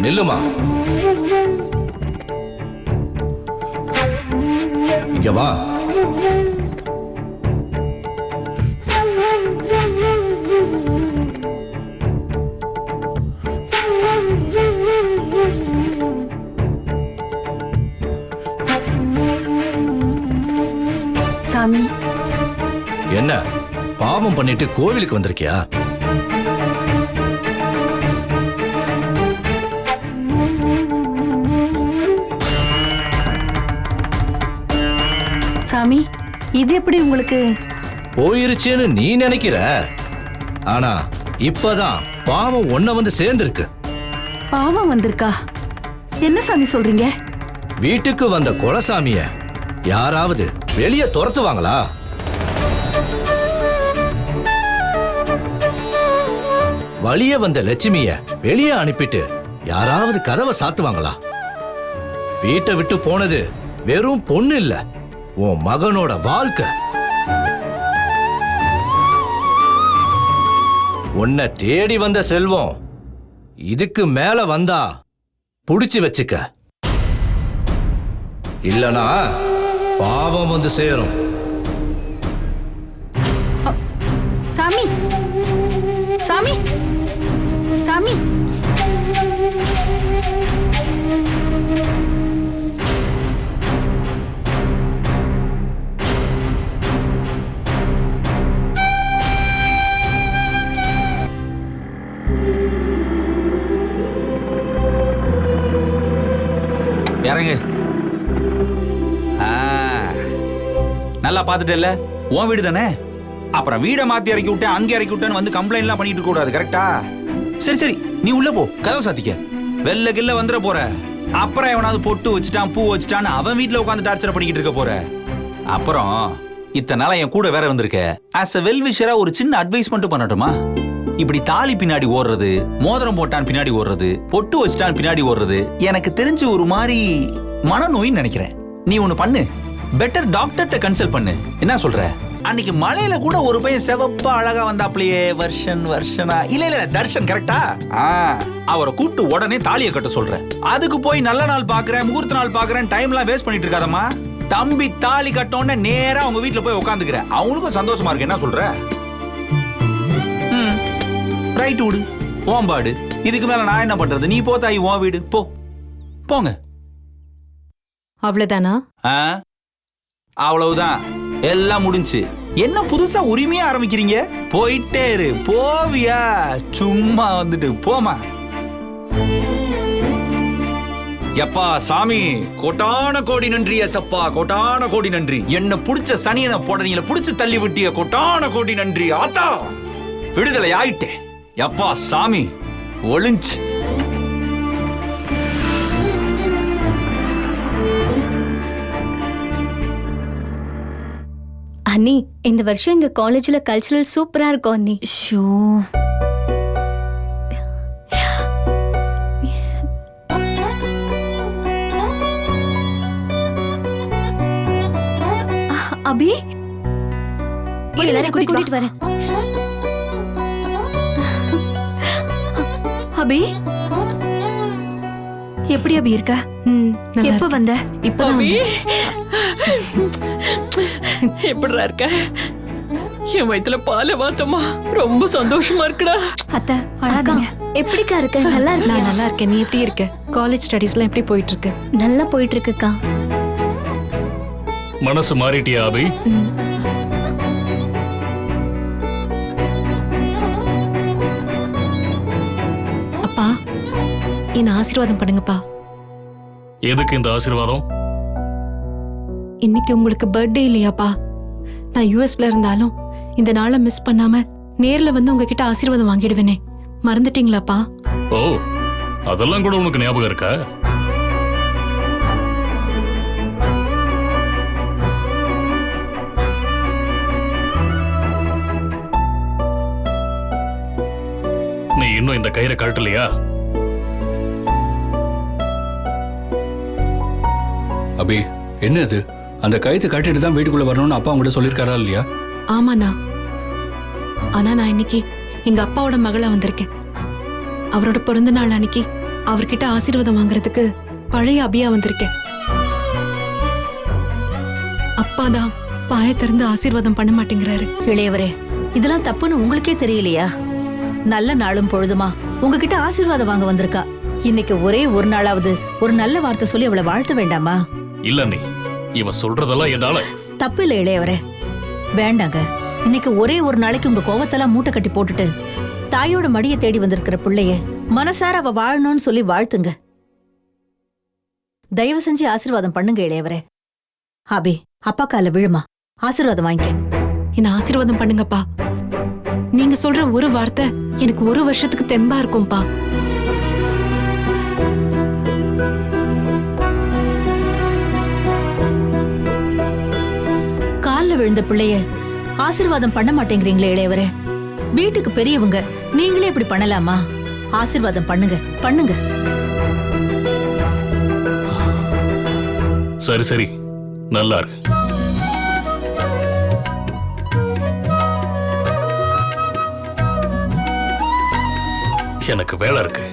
நில்லுமா. இங்க வா. சாமி, என்ன பாவம் பண்ணிட்டு கோவிலுக்கு வந்திருக்கியா? சாமி, இது எப்படி உங்களுக்கு? போயிருச்சுன்னு நீ நினைக்கிற, ஆனா இப்பதான் பாவம் ஒன்ன வந்து சேர்ந்திருக்கு. பாவம் வந்திருக்கா? என்ன சாமி சொல்றீங்க? வீட்டுக்கு வந்த குலசாமிய யாராவது வெளியே துரத்துவாங்களா? வழிய வந்த லட்சுமிய வெளியே அனுப்பிட்டு யாராவது கதவை சாத்துவாங்களா? வீட்டை விட்டு போனது வெறும் பொண்ணு இல்ல, உன் மகனோட வாழ்க்கை. உன்னை தேடி வந்த செல்வம் இதுக்கு மேல வந்தா புடிச்சு வச்சுக்க, இல்லனா பாவம் வந்து சேரும். சாமி, சாமி, சாமி, இறங்கு. நல்லா பார்த்துட்டல, உன் வீடு தானே. அப்புறம் வீடை மாத்தி இறக்கி விட்டேன், அங்கே இறக்கி விட்டேன்னு வந்து கம்ப்ளைண்ட்லாம் பண்ணிட்டு இருக்க கூடாது, கரெக்டா? சரி சரி, நீ உள்ள போ, கதவை சாத்திக்க. வெள்ள கில்ல வந்துட போற. அப்புறம் எவனாவது பொட்டு வச்சுட்டான், பூ வச்சுட்டான்னு அவன் வீட்டுல உட்காந்து டார்ச்சர் பண்ணிக்கிட்டு இருக்க போற. அப்புறம் இத்தனை நாளா என் கூட வேற வந்திருக்க. ஆஸ் அ வெல்விஷரா ஒரு சின்ன அட்வைஸ் மட்டும் பண்ணட்டுமா? இப்படி தாலி பின்னாடி ஓடுறது, மோதிரம் போட்டான் பின்னாடி ஓடுறது, பொட்டு வச்சுட்டான் பின்னாடி ஓடுறது எனக்கு தெரிஞ்சு ஒரு மாதிரி மனநோயின்னு நினைக்கிறேன். நீ ஒண்ணு பண்ணு, பெட்டர் டாக்டர்கிட்ட கன்சல்ட் பண்ணு. என்ன சொல்ற? அன்னைக்கு மலையில கூட ஒரு பையன் செவப்பா அழகா வந்தாப்லையே, வருஷனா இல்ல தர்ஷன், கரெக்டா? அவரை கூப்பிட்டு உடனே தாலியை கட்ட சொல்றேன். அதுக்கு போய் நல்ல நாள் பாக்குறேன், முகூர்த்த நாள் பாக்குறேன், டைம்லாம் வேஸ்ட் பண்ணிட்டு இருக்காதம்மா. தம்பி தாலி கட்டோன்னு நேரா அவங்க வீட்டுல போய் உட்காந்துக்கிற, அவங்களுக்கும் சந்தோஷமா இருக்கு. என்ன சொல்ற? ரைட், விடு, ஓம்பாடு. இதுக்கு மேல நான் என்ன பண்றது? நீ போ தாயி, உன் வீடு போ. போங்க. அவ்வளவுதானா? அவ்வளவுதான், எல்லாம் முடிஞ்சு. என்ன புதுசா உரிமையா ஆரம்பிக்கிறீங்க? போயிட்டே இரு. போவியா? சும்மா வந்துட்டு போமா. எப்பா சாமி, கோட்டான கோடி நன்றி. எசப்பா, கோட்டான கோடி நன்றி. என்ன புடிச்ச சனியனை போடனீங்கள புடிச்சு தள்ளி விட்டிய, கோட்டான கோடி நன்றி. ஆத்தா, விடுதலை ஆயிட்டேன். எப்பா சாமி, ஒளிஞ்சு. அண்ணி, இந்த வருஷம் எங்க காலேஜ்ல கல்ச்சுரல் சூப்பரா இருக்கும் அண்ணி. ஷோ, அபி, எல்லாரும் கூட்டிட்டு வரேன். அபி, எப்படி அபி இருக்க? எப்ப வந்த? இப்பதான் எப்படிடா இருக்க? என் வயித்துல பால வாத்தமா, ரொம்ப சந்தோஷமா இருக்குடா. அத்தை, அழாதீங்க. எப்படிக்கா இருக்க? நல்லா இருக்கு. நான் நல்லா இருக்கேன். நீ எப்படி இருக்க? காலேஜ் ஸ்டடீஸ்லாம் எப்படி போயிட்டு இருக்கு? நல்லா போயிட்டு இருக்குக்கா. மனசு மாறிட்டியா அபி? அப்பா, என்ன ஆசீர்வாதம் பண்ணுங்கப்பா. எதுக்கு இந்த ஆசீர்வாதம்? இன்னைக்கு உங்களுக்கு பர்த்டே இல்லையாப்பா? நான் யூஎஸ்ல இருந்தாலும் இந்த நாளை மிஸ் பண்ணாம நேர்ல வந்து உங்ககிட்ட ஆசீர்வாதம் வாங்கிடுவேனே, மறந்துட்டீங்களாப்பா? ஓ, அதெல்லாம் கூட உனக்கு ஞாபகம் இருக்கா? நீ இன்னும் இந்த கயிறை கழட்டலையா? அபி, என்னது? அந்த கயித்தை கட்டிட்டு தான் வீட்டுக்குள்ள வரணும்னு அப்பா உங்ககிட்ட சொல்லியிருக்காரா இல்லையா? ஆமாண்ணா. ஆனா நான் இன்னைக்கு எங்க அப்பாவோட மகளா வந்திருக்கேன். அவரோட பிறந்த நாள் அன்னைக்கு அவர்கிட்ட ஆசீர்வாதம் வாங்குறதுக்கு பழைய அபியா வந்திருக்கேன். அப்பாதான் பாய திறந்து ஆசீர்வாதம் பண்ண மாட்டேங்கிறாரு. இளையவரே, இதெல்லாம் தப்புன்னு உங்களுக்கே தெரியலையா? நல்ல நாளும் பொழுதுமா உங்ககிட்ட ஆசீர்வாதம் வாங்க வந்திருக்கா. இன்னைக்கு ஒரே ஒரு நாளாவது ஒரு நல்ல வார்த்தை சொல்லி அவளை வாழ்த்த வேண்டாமா? இல்ல நீ இவ சொல்றதெல்லாம் என்னால தப்பு இல்லை இளையவரே, வேண்டாங்க. இன்னைக்கு ஒரே ஒரு நாளைக்கு உங்க கோவத்தெல்லாம் மூட்டை கட்டி போட்டுட்டு தாயோட மடியை தேடி வந்திருக்கிற பிள்ளைய மனசார அவ வாழணும்னு சொல்லி வாழ்த்துங்க. தயவு செஞ்சு ஆசீர்வாதம் பண்ணுங்க இளையவரே. அபி, அப்பா கால விழுமா, ஆசீர்வாதம் வாங்கிக்க. என்ன ஆசீர்வாதம் பண்ணுங்கப்பா. நீங்க சொல்ற ஒரு வார்த்தை எனக்கு ஒரு வருஷத்துக்கு தெம்பா இருக்கும்பா. கால்ல விழுந்த பிள்ளைய ஆசீர்வாதம் பண்ண மாட்டேங்கிறீங்களே இளையவரே. வீட்டுக்கு பெரியவங்க, நீங்களே இப்படி பண்ணலாமா? ஆசீர்வாதம் பண்ணுங்க பண்ணுங்க. சரி சரி நல்லா இருக்கு. எனக்கு வேலை இருக்கு.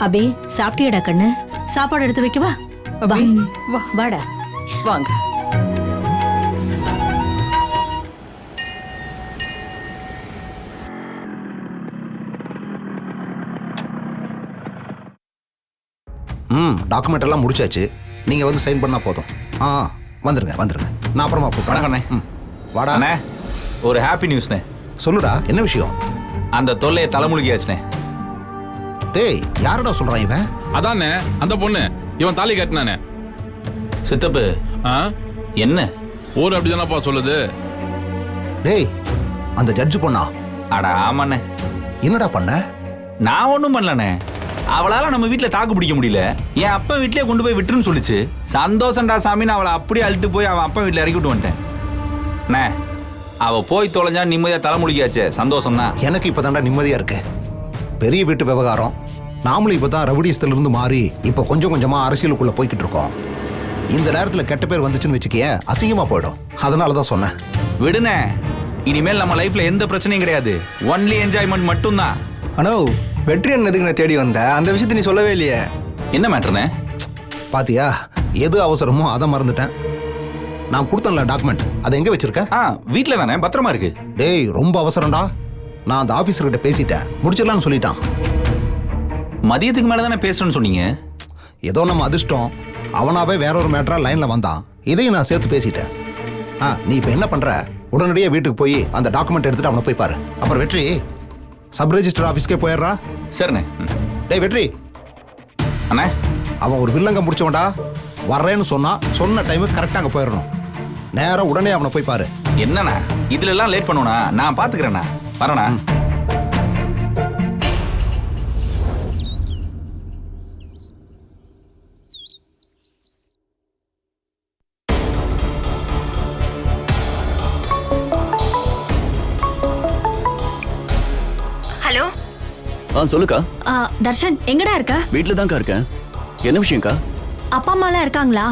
அபி, சாப்பிட்டியடா கண்ணு? சாப்பாடு எடுத்து வைக்கவா? வா வா வாடா. வாங்க. டாக்குமெண்ட் எல்லாம் முடிச்சாச்சு. நீங்க வந்து சைன் பண்ணா போதும். வந்துருங்க வந்துருங்க. நான் அப்புறமா வணக்கண்ணே. வாடா. அண்ணே, ஒரு ஹாப்பி நியூஸ்ண்ணே. சொல்லுடா, என்ன விஷயம்? அந்த தொல்லையை தலைமுழுகியாச்சுண்ணே. டேய், யாருடா சொல்றான் இவன்? அதானே அந்த பொண்ணு, இவன் தாலி கட்டினானே. சித்தப்பு, என்ன ஊர் அப்படிதானப்பா சொல்லுது. டேய், அந்த ஜட்ஜு பொண்ணா? அட ஆமாண்ணே. என்னடா பண்ண? நான் ஒன்றும் பண்ணலண்ணே. அவளால நம்ம வீட்டில் தாக்கு பிடிக்க முடியல. என் அப்பா வீட்டிலே கொண்டு போய் விட்டுருன்னு சொல்லிச்சு. சந்தோஷம்டா சாமின்னு அவளை அப்படியே அழுட்டு போய் அவன் அப்பா வீட்டில் இறக்கி விட்டு வந்துட்டேன். அண்ணே, அவள் போய் தொலைஞ்சா நிம்மதியாக தலைமுழுகியாச்சே, சந்தோஷம் தான். எனக்கு இப்பதான்டா நிம்மதியா இருக்கு. பெரிய வீட்டு விவகாரம். நாமளும் இப்பதான் ரவுடியஸ்ல இருந்து மாறி இப்ப கொஞ்சம் கொஞ்சமா அரசியலுக்குள்ள போய்கிட்டு இருக்கோம். இந்த நேரத்துல கெட்ட பேர் வந்துச்சுன்னு வச்சுக்கிய, அசிங்கமா போயிடும். அதனாலதான் சொன்னேன். விடுனே, இனிமேல் நம்ம லைஃப்ல எந்த பிரச்சனையும் கிடையாது. ஒன்லி என்ஜாய்மெண்ட் மட்டும்தான். அனோ, வெற்றி என்னதுக்கு நான் தேடி வந்த அந்த விஷயத்தை நீ சொல்லவே இல்லையே. என்ன மேட்டர்னே? பாத்தியா, எது அவசரமோ அதை மறந்துட்டேன். நான் கொடுத்தேன்ல டாக்குமெண்ட், அதை எங்க வச்சிருக்க? வீட்டில் தானே, பத்திரமா இருக்கு. டேய், ரொம்ப அவசரம்டா. நான் அந்த ஆபீசர்கிட்ட பேசிட்டேன், முடிச்சிடலாம்னு சொல்லிட்டான். மதியத்துக்கு மேல தானே பேசுறேன்னு சொன்னீங்க. ஏதோ நம்ம அதிர்ஷ்டம், அவனாவே வேற ஒரு மேட்டரா லைன்ல வந்தான். இதையும் நான் சேர்த்து பேசிட்டேன். நீ இப்ப என்ன பண்ற? உடனடியே வீட்டுக்கு போய் அந்த டாக்குமெண்ட் எடுத்துட்டு அவனை போய் பாரு. அப்புறம் வெற்றி சப் ரெஜிஸ்டர் ஆபீஸ்க்கே போயிடுறா. சரிண்ணே. டேய் வெற்றி அண்ணா, அவன் ஒரு வில்லங்க முடிச்சவன்டா. வர்றேன்னு சொன்னா சொன்ன டைமுக்கு கரெக்டா அங்க போயிடணும். நேரம் உடனே அவனை போய் பாரு. என்னண்ணா இதுல எல்லாம் லேட் பண்ணுவனா? நான் பாத்துக்கிறேண்ணா. வரேண்ணா. ஹலோ. சொல்லுக்கா. தர்ஷன், எங்கடா இருக்க? வீட்டுல தான்க்கா இருக்கேன். என்ன விஷயம்க்கா? அப்பா அம்மாலாம் இருக்காங்களா?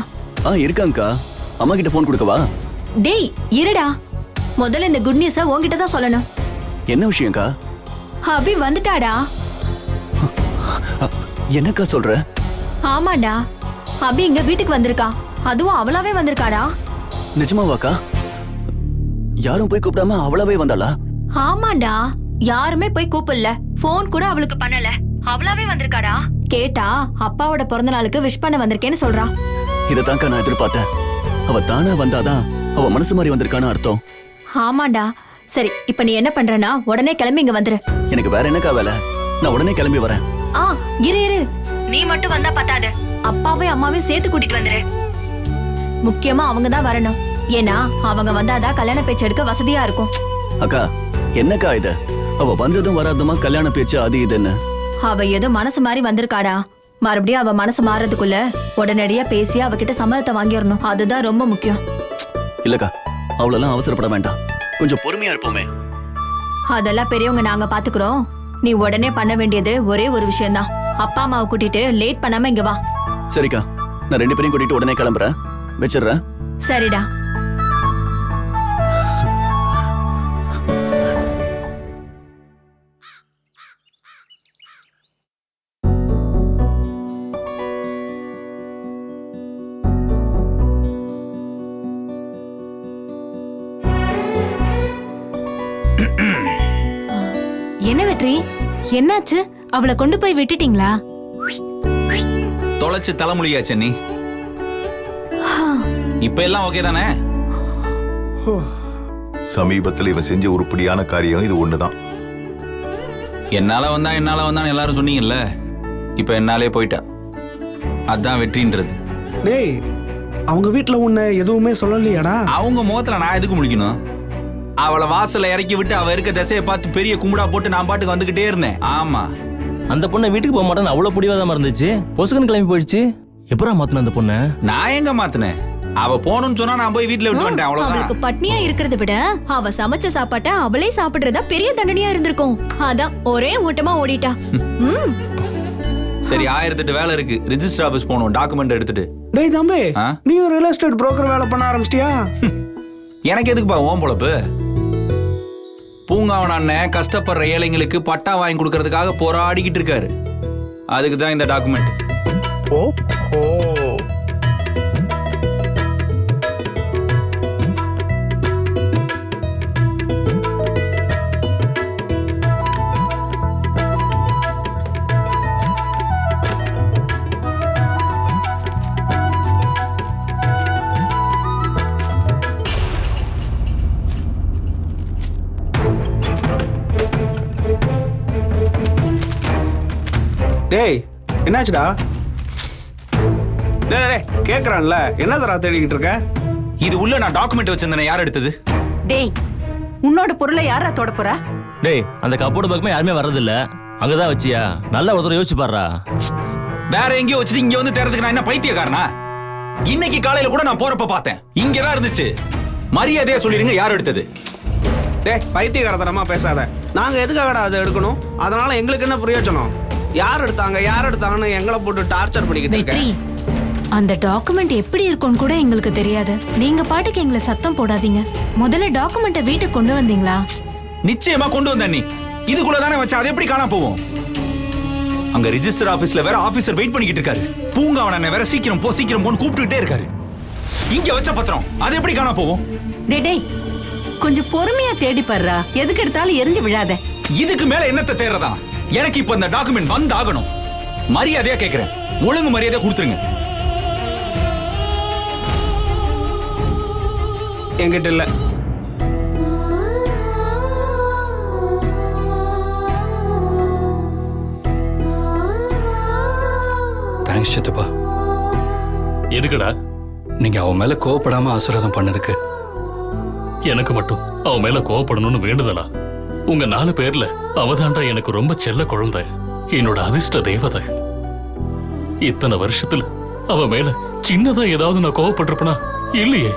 இருக்காங்கக்கா. அம்மா கிட்ட போன் கொடுக்கவா? டேய் இருடா, முதல்ல இந்த குட் நியூஸை உன்கிட்ட தான் சொல்லணும். என்ன விஷயம்க்கா? அபி வந்துட்டாடா. என்னக்கா சொல்ற? ஆமாடா, அபி இங்க வீட்டுக்கு வந்திருக்கா. அதுவும் அவளாவே வந்திருக்காடா. நிஜமாவாக்கா? யாரும் போய் கூப்பிடாம அவளாவே வந்தாளா? ஆமாண்டா, யாருமே போய் கூப்பிடல, போன் கூட அவளுக்கு பண்ணல, அவளாவே வந்திருக்காடா. கேட்டா அப்பாவோட பிறந்த நாளுக்கு விஷ் பண்ண வந்திருக்கேன்னு சொல்றா. இதத்தான்க்கா நான் எதிர்பார்த்தேன். அவ தானா வந்தாதான் அவ மனசு மாதிரி வந்திருக்கான்னு அர்த்தம். ஆமாண்டா. சரி, இப்ப நீ என்ன பண்றனா உடனே கிளம்பி இங்க வந்துரு. எனக்கு வேற என்னக்கா வேலை? நான் உடனே கிளம்பி வரேன். இரு இரு, நீ மட்டும் வந்தா பத்தாது, அப்பாவே அம்மாவையும் சேர்த்து கூட்டிட்டு வந்துரு. முக்கியமா அவங்க தான் வரணும். ஏன்னா அவங்க வந்தாதான் கல்யாண பேச்சு எடுக்க வசதியா இருக்கும். அக்கா, என்னக்கா இது? அவ வந்ததும் வராதுமா கல்யாண பேச்சு அது இதுன்னு. அவ ஏதோ மனசு மாதிரி வந்திருக்காடா. மறுபடியும் அவ மனசு மாறதுக்குள்ள உடனடியா பேசி அவகிட்ட சம்மதத்தை வாங்கிடணும். அதுதான் ரொம்ப முக்கியம். இல்லக்கா, அவ்வளவு அவசரப்பட வேண்டாம். கொஞ்சம் பொறுமையா இருப்போமே. அதெல்லாம் பெரியவங்க நாங்க பாத்துக்கிறோம். நீ உடனே பண்ண வேண்டியது ஒரே ஒரு விஷயம்தான். அப்பா அம்மாவை கூட்டிட்டு லேட் பண்ணாம இங்க வா. சரிக்கா, நான் 2 பேரையும் கூட்டிட்டு உடனே கிளம்புறேன். வச்சிடுறேன். சரிடா. என்ன வெற்றி, என்னாச்சு? அவளை கொண்டு போய் விட்டுட்டீங்களா? தொலைச்சு தலைமுழியாச்சு நீ. இப்ப எல்லாம் ஓகே தானே? சமீபத்தில் இவன் செஞ்ச உருப்படியான காரியம் இது ஒண்ணுதான். என்னால வந்தான் எல்லாரும் சொன்னீங்கல்ல, இப்ப என்னாலே போயிட்டா. அதான் வெற்றின்றது. டேய், அவங்க வீட்டுல உன்னை எதுவுமே சொல்லலையாடா? அவங்க முகத்துல நான் எதுக்கு முடிக்கணும்? அவளை வாசல்ல இறக்கி விட்டு அவ இருக்க திசையை பார்த்து பெரிய கும்பிடா போட்டு நான் பாட்டுக்கு வந்துகிட்டே இருந்தேன். ஆமா, அந்த பொண்ணை வீட்டுக்கு போக மாட்டேன்னு அவ்வளவு பிடிவாதமா இருந்துச்சு. பொசுகன் கிளம்பி போயிடுச்சு. எப்படா மாத்தின அந்த பொண்ணை? நான் எங்க மாத்தினேன்? அவ போகணும்னு சொன்னா நான் போய் வீட்டுல விட்டு வந்துட்டேன். அவளுக்கு அவ்வளவுதான். பட்னியா இருக்கிறத விட அவ சமைச்ச சாப்பாட்டை அவளே சாப்பிடுறதா பெரிய தண்டனையா இருந்திருக்கும். அதான் ஒரே ஓட்டமா ஓடிட்டா. சரி, 1008 வேலை இருக்கு. ரிஜிஸ்டர் ஆபீஸ் போகணும், டாக்குமெண்ட் எடுத்துட்டு. டேய் தம்பி, நீ ஒரு ரியல் எஸ்டேட் புரோக்கர் வேலை பண்ண ஆரம்பிச்சிட்டியா? எனக்கு எதுக்குப்பா ஓம் பொழப்பு? பூங்காவன் அண்ணன் கஷ்டப்படுற ஏழைங்களுக்கு பட்டா வாங்கி கொடுக்கறதுக்காக போராடிக்கிட்டு இருக்காரு. அதுக்கு தான் இந்த டாக்குமெண்ட். ஓ ஓ டேய், என்னாச்சுடா? டேய் கேக்குறான்ல, என்ன தரா தேடிக்கிட்டு இருக்க? இது உள்ள நான் டாக்குமெண்ட் வச்சிருந்தேன். யார் எடுத்தது? டேய், உன்னோட பொருளை யாரா தொட போறா? டேய், அந்த கப்போர்டு பக்கமே யாருமே வர்றதில்ல. அங்கதான் வச்சியா? நல்லா ஒருத்தர் யோசிச்சு பாடுறா. வேற எங்கேயோ வச்சுட்டு இங்க வந்து தேர்றதுக்கு நான் என்ன பைத்தியக்காரனா? இன்னைக்கு காலையில கூட நான் போறப்ப பார்த்தேன், இங்கதான் இருந்துச்சு. மரியாதையா சொல்லிருங்க யார் எடுத்தது. டேய், பைத்தியக்காரத்தனமா பேசாத. நாங்க எதுக்காகடா அதை எடுக்கணும்? அதனால எங்களுக்கு என்ன பிரயோஜனம்? யார் எடுத்தாங்கன்னு எங்களை போட்டு டார்ச்சர் பண்ணிக்கிட்டு இருக்க. அந்த டாக்குமெண்ட் எப்படி இருக்கும்னு கூட எங்களுக்கு தெரியாது. நீங்க பாட்டுக்கு எங்களை சத்தம் போடாதீங்க. முதல்ல டாக்குமெண்ட்டை வீட்டுக்கு கொண்டு வந்தீங்களா? நிச்சயமா கொண்டு வந்த. நீ இதுக்குள்ள தானே வச்சா, அது எப்படி காணா போவோம்? அங்க ரிஜிஸ்டர் ஆபீஸ்ல வேற ஆபீசர் வெயிட் பண்ணிக்கிட்டு இருக்காரு. பூங்காவன வேற சீக்கிரம் போன்னு கூப்பிட்டுட்டே இருக்காரு. இங்க வச்ச பத்திரம் அது எப்படி காணா போவோம்? டேய், கொஞ்சம் பொறுமையா தேடி பாருடா. எதுக்கு எடுத்தாலும் எரிஞ்சு விழாத. இதுக்கு மேல என்னத்தை தேடுறதா? எனக்கு இப்ப இந்த டாக்குமெண்ட் வந்து ஆகணும். மரியாதையா கேக்குறேன், ஒழுங்கு மரியாதையா கொடுத்துருங்க. என்கிட்ட இல்ல. தேங்க்ஸ் சித்தப்பா. எதுக்குடா? நீங்க அவன் மேல கோவப்படாம ஆசீர்வாதம் பண்ணதுக்கு. எனக்கு மட்டும் அவன் மேல கோவப்படணும்னு வேண்டுதலா? உங்க 4 பேர்ல அவதாண்டா எனக்கு ரொம்ப செல்ல குழந்தை, என்னோட அதிர்ஷ்ட தேவதை. இத்தனை வருஷத்துல அவ மேல சின்னதா ஏதாவது நான் கோவப்பட்டிருப்பனா? இல்லையே.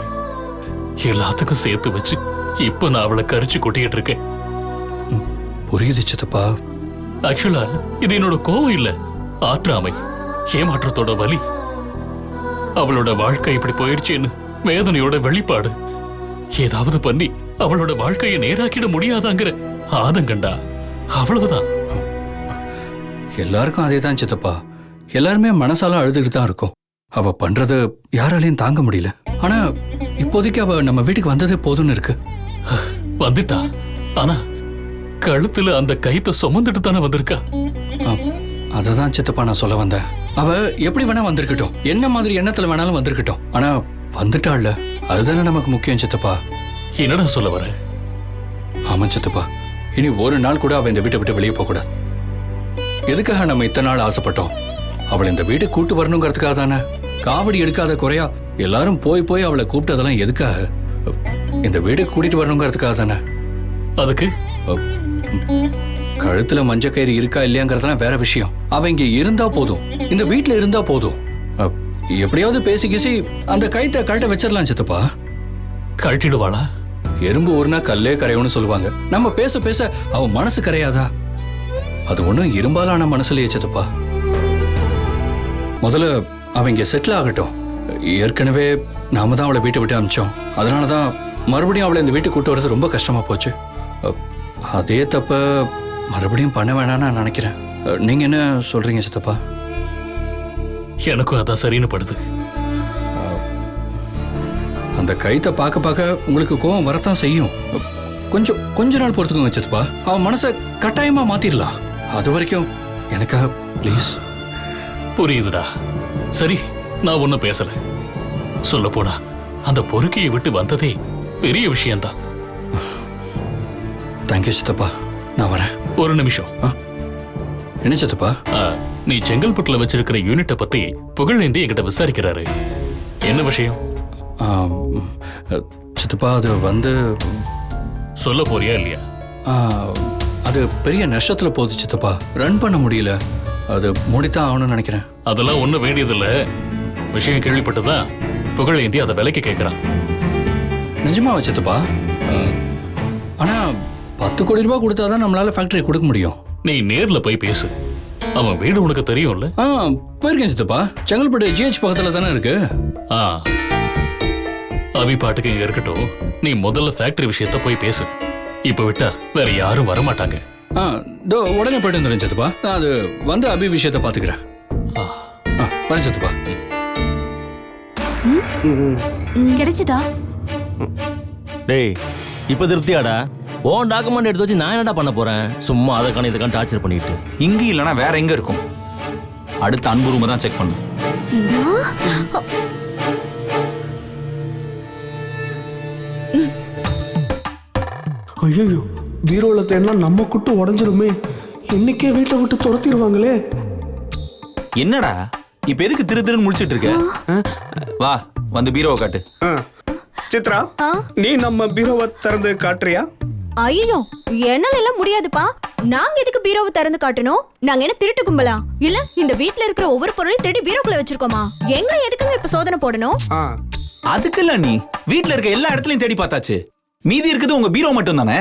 எல்லாத்துக்கும் சேர்த்து வச்சு இப்ப நான் அவளை கரிச்சு கொட்டிட்டு இருக்கேன். புரியுது சித்தப்பா. ஆக்சுவலா இது என்னோட கோவம் இல்ல, ஆற்றாமை, ஏமாற்றத்தோட வலி. அவளோட வாழ்க்கை இப்படி போயிருச்சேன்னு வேதனையோட வெளிப்பாடு. ஏதாவது பண்ணி அவளோட வாழ்க்கையை நேராக்கிட முடியாதாங்கிற ஆதங்கண்டா, அவ்வளவுதான். எல்லாருக்கும் அதே தான் சித்தப்பா. எல்லாருமே மனசால அழுதுகிட்டு தான் இருக்கும். அவ பண்றது யாராலையும் தாங்க முடியல. ஆனா இப்போதைக்கு அவ நம்ம வீட்டுக்கு வந்ததே போதும்னு இருக்கு. வந்துட்டா, ஆனா கழுத்துல அந்த கைத்தை சுமந்துட்டு தானே வந்திருக்கா. அததான் சித்தப்பா நான் சொல்ல வந்தேன். அவ எப்படி வேணா வந்திருக்கட்டும், என்ன மாதிரி எண்ணத்துல வேணாலும் வந்திருக்கட்டும், ஆனா வந்துட்டாள்ல, அதுதானே நமக்கு முக்கியம் சித்தப்பா. என்னடா சொல்ல வர? ஆமா சித்தப்பா, இனி ஒரு நாள் கூட அவ இந்த வீட்டை விட்டு வெளியே போக கூடாது. எதுக்காக நம்ம இத்தனை நாள் ஆசைப்பட்டோம்? அவளை இந்த வீட்டுக்கு கூட்டு வரணுங்கிறதுக்காக தானே. காவடி எடுக்காத குறையா எல்லாரும் போய் அவளை கூப்பிட்டதெல்லாம் எதுக்காக? இந்த வீட்டுக்கு கூட்டிட்டு வரணுங்கிறதுக்காக தானே. அதுக்கு கழுத்துல மஞ்ச கயிறு இருக்கா இல்லையாங்கிறதுலாம் வேற விஷயம். அவ இங்க இருந்தா போதும், இந்த வீட்டுல இருந்தா போதும். எப்படியாவது பேசி கிசி அந்த கைத்தை கழட்ட வச்சிடலாம் சித்தப்பா. கழட்டிடுவாளா? எறும்பு ஊர்னா கல்லே கரையும்னு சொல்லுவாங்க. நம்ம பேச பேச அவ மனசு கரையாதா? அது ஒண்ணும் இரும்பாலான மனசுலயே சித்தப்பா. முதல்ல அவன் இங்கே செட்டில் ஆகட்டும். ஏற்கனவே நாம தான் அவளை வீட்டை விட்டு அனுப்பிச்சோம். அதனால தான் மறுபடியும் அவளை இந்த வீட்டுக்கு கூட்டு வரது ரொம்ப கஷ்டமாக போச்சு. அதே தப்ப மறுபடியும் பண்ண வேணாம்னு நான் நினைக்கிறேன். நீங்கள் என்ன சொல்கிறீங்க சித்தப்பா? எனக்கும் அதான் சரின்னு படுது. அந்த கைத்தை பார்க்க பார்க்க உங்களுக்கு கோவம் வரத்தான் செய்யும். கொஞ்ச நாள் பொறுத்துக்கோங்க சித்தப்பா. அவன் மனசை கட்டாயமாக மாற்றிடலாம். அது வரைக்கும் எனக்காக ப்ளீஸ். புரியுதுடா. சரி, நான் ஒன்னும் பேசல. சொல்ல போனா அந்த பொறுக்கையை விட்டு வந்ததே பெரிய விஷயம்தான். தேங்க்யூ சித்தப்பா. நான் வரேன். ஒரு நிமிஷம். என்ன சித்தப்பா? நீ செங்கல்பட்டுல வச்சிருக்கிற யூனிட்டை பத்தி புகழேந்தி என்கிட்ட விசாரிக்கிறாரு. என்ன விஷயம்? சித்தப்பா அது வந்து சொல்ல போறியா இல்லையா? அது பெரிய நஷ்டத்துல போகுது சித்தப்பா. ரன் பண்ண முடியல. அது மூடித்தான் ஆகணும்னு நினைக்கிறேன். அதெல்லாம் ஒன்றும் வேண்டியதில்ல. விஷயம் கேள்விப்பட்டதான் புகழேந்தி அதை விலைக்கு கேட்குறான். நிஜமா வச்சதுப்பா? ஆனா 10 கோடி ரூபாய் கொடுத்தாதான் நம்மளால ஃபேக்டரி கொடுக்க முடியும். நீ நேர்ல போய் பேசு. அவன் வீடு உனக்கு தெரியும்ல? போயிருக்கேன் சித்தப்பா. செங்கல்பட்டு ஜிஹெச் பக்கத்துல தானே இருக்கு. அவி பாட்டுக்கு இங்க இருக்கட்டும். நீ முதல்ல ஃபேக்டரி விஷயத்த போய் பேசு. இப்ப விட்டா வேற யாரும் வரமாட்டாங்க. உடனே போயிட்டு வந்துடுறேன் சித்தப்பா. நான் அது வந்து அபி விஷயத்த பாத்துக்கிறேன். வரேன் சித்தப்பா. கிடைச்சதா? டேய், இப்ப திருப்தியாடா? ஓன் டாக்குமெண்ட் எடுத்து வச்சு நான் என்னடா பண்ண போறேன்? சும்மா அதை காண இதை டார்ச்சர் பண்ணிட்டு. இங்க இல்லனா வேற எங்க இருக்கும்? அடுத்த அன்பு ரூம் தான் செக் பண்ணு. ஐயோ, பீரோல தேனா நம்ம குட்டு உடஞ்சிருமே. இன்னைக்கே வீட்டை விட்டு துரத்திடுவாங்களே. என்னடா இப்ப எதுக்கு திருன்னு முழிச்சிட்டு இருக்க? வா, வந்து பீரோவை காட்டு. சித்ரா, நீ நம்ம பீரோவை திறந்து காட்டுறியா? ஐயோ, என்னால எல்லாம் முடியாதுப்பா. நாங்க எதுக்கு பீரோவை திறந்து காட்டணும்? நாங்க என்ன திருட்டு கும்பலா? இல்ல இந்த வீட்ல இருக்கிற ஒவ்வொரு பொருளையும் தேடி பீரோக்குள்ள வச்சிருக்கோமா? எங்களை எதுக்குங்க இப்ப சோதனை போடணும்? அதுக்குல்ல, நீ வீட்ல இருக்க எல்லா இடத்துலயும் தேடி பார்த்தாச்சு. மீதி இருக்குது உங்க பீரோ மட்டும் தானே.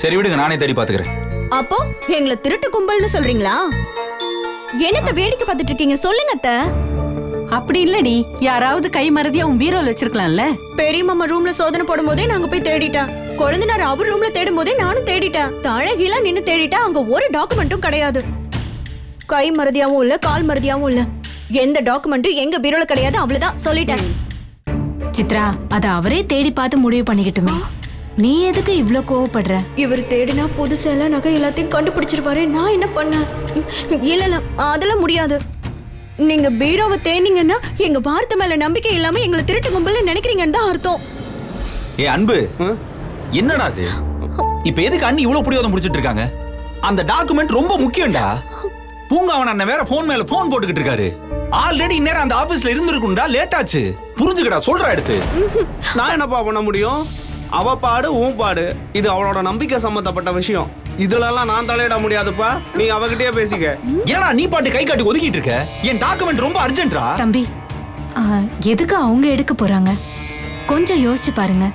சரி விடுங்க, நானே தேடி பாத்துக்கிறேன். அப்போ எங்களை திருட்டு கும்பல்னு சொல்றீங்களா? என்னத்த வேடிக்கை பார்த்துட்டு இருக்கீங்க? சொல்லுங்க அத்தை. அப்படி இல்லடி, யாராவது கை மறதியா உன் பீரோல வச்சிருக்கலாம்ல. பெரிய மாமா ரூம்ல சோதனை போடும் போதே நாங்க போய் தேடிட்டோம். குழந்தைனார் அவர் ரூம்ல தேடும் போதே நானும் தேடிட்டேன். தழகில நின்னு தேடிட்டா அங்க ஒரு டாக்குமெண்ட்டும் கிடையாது. கை மறதியாவும் இல்ல, கால் மறதியாவும் இல்ல. எந்த டாக்குமெண்ட்டும் எங்க பீரோல கிடையாது. அவ்வளவுதான் சொல்லிட்டேன். சித்ரா, அத அவரே தேடி பார்த்து முடிவு பண்ணிக்கிட்டுமே. நீ எதுக்கு இவ்ளோ கோவப்படுற? இவர் தேடினா புதுசா நகை எல்லாத்தையும் கண்டுபிடிச்சிருவாரு. நான் என்ன பண்ண? இல்ல, அதெல்லாம் முடியாது. நீங்க பீரோவை தேடினீங்கன்னா எங்க வார்த்தை மேல நம்பிக்கை இல்லாம எங்களை திருட்டு கும்பல்னு நினைக்கிறீங்கன்னு தான் அர்த்தம். ஏ அன்பு, என்னடா இது? இப்ப எதுக்கு அண்ணி இவ்வளவு புடிவாதம் முடிச்சிட்டு இருக்காங்க? அந்த டாக்குமெண்ட் ரொம்ப முக்கியம்டா. பூங்காவன் அண்ணன் வேற போன் மேல போன் போட்டுக்கிட்டு இருக்காரு. ஆல்ரெடி நேரம் அந்த ஆபீஸ்ல இருந்திருக்கும்டா. லேட் ஆச்சு. புரிஞ்சுக்கடா, சொல்றா எடுத்து. நான் என்னப்பா பண்ண முடியும்? அவ பாடு உன் பாடு. இது அவளோட நம்பிக்கை சம்பந்தப்பட்ட விஷயம். இதுலலாம் நான் தலையிட முடியாதுப்பா. நீ அவகிட்டயே பேசிக்க. ஏன்னா நீ பாட்டு கை காட்டி ஒதுக்கிட்டு இருக்க? என் டாக்குமெண்ட் ரொம்ப அர்ஜென்ட்ரா. தம்பி, எதுக்கு அவங்க எடுக்க போறாங்க? கொஞ்சம் யோசிச்சு பாருங்க.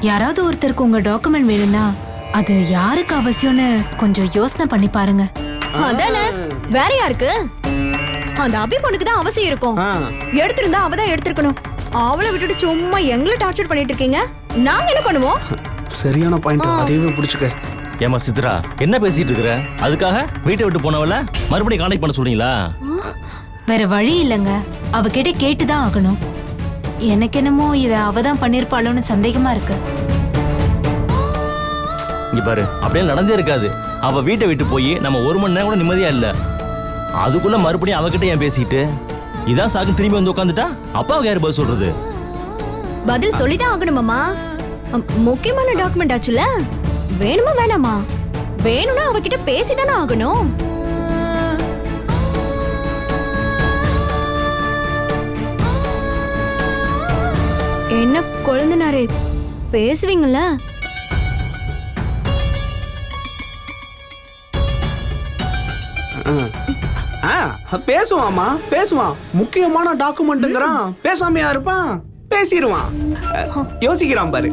யாராவது ஒருத்தருக்கு உங்க டாக்குமெண்ட் வேணும்னா அது யாருக்கு அவசியம்னு கொஞ்சம் யோசனை பண்ணி பாருங்க. அதானே, வேற யாருக்கு? அந்த அபி பொண்ணுக்கு தான் அவசியம் இருக்கும். எடுத்திருந்தா அவ தான் எடுத்திருக்கணும். அவளை விட்டுட்டு சும்மா எங்களை டார்ச்சர் பண்ணிட்டு இருக்கீங்க. நாங்க என்ன பண்ணுவோம்? சரியான பாயிண்ட். அதையே புடிச்சுக்க. ஏமா சித்ரா, என்ன பேசிட்டு இருக்கிற? அதுக்காக வீட்டை விட்டு போனவள மறுபடியும் கான்டாக்ட் பண்ண சொல்றீங்களா? வேற வழி இல்லைங்க. அவகிட்ட கேட்டுதான் ஆகணும். எனக்கு என்னமோ இதை அவதான் பண்ணிருப்பாளோன்னு சந்தேகமா இருக்கு. இங்க பாரு, அப்படியே நடந்தே இருக்காது. அவ வீட்டை விட்டு போய் நம்ம 1 மணி நேரம் கூட நிம்மதியா இல்ல. அதுக்குள்ள மறுபடியும் அவகிட்ட ஏன் பேசிட்டு இதான் சாக்கு திரும்பி வந்து உட்காந்துட்டா அப்பாவுக்கு யாரு பதில் சொல்றது? பதில் சொல்லிதான் ஆகணுமாமா. முக்கியமான டாக்குமெண்ட் ஆச்சுல. வேணுமா வேணாமா? வேணும்னா அவகிட்ட பேசிதானே ஆகணும். என்ன குழந்தைனாரே, பேசுவீங்களா? பேசுவாமா, பேசுவான். முக்கியமான டாக்குமெண்ட்ங்கிறான். பேசாமையா இருப்பான்? பேசிடுவான். யோசிக்கிறான் பாரு.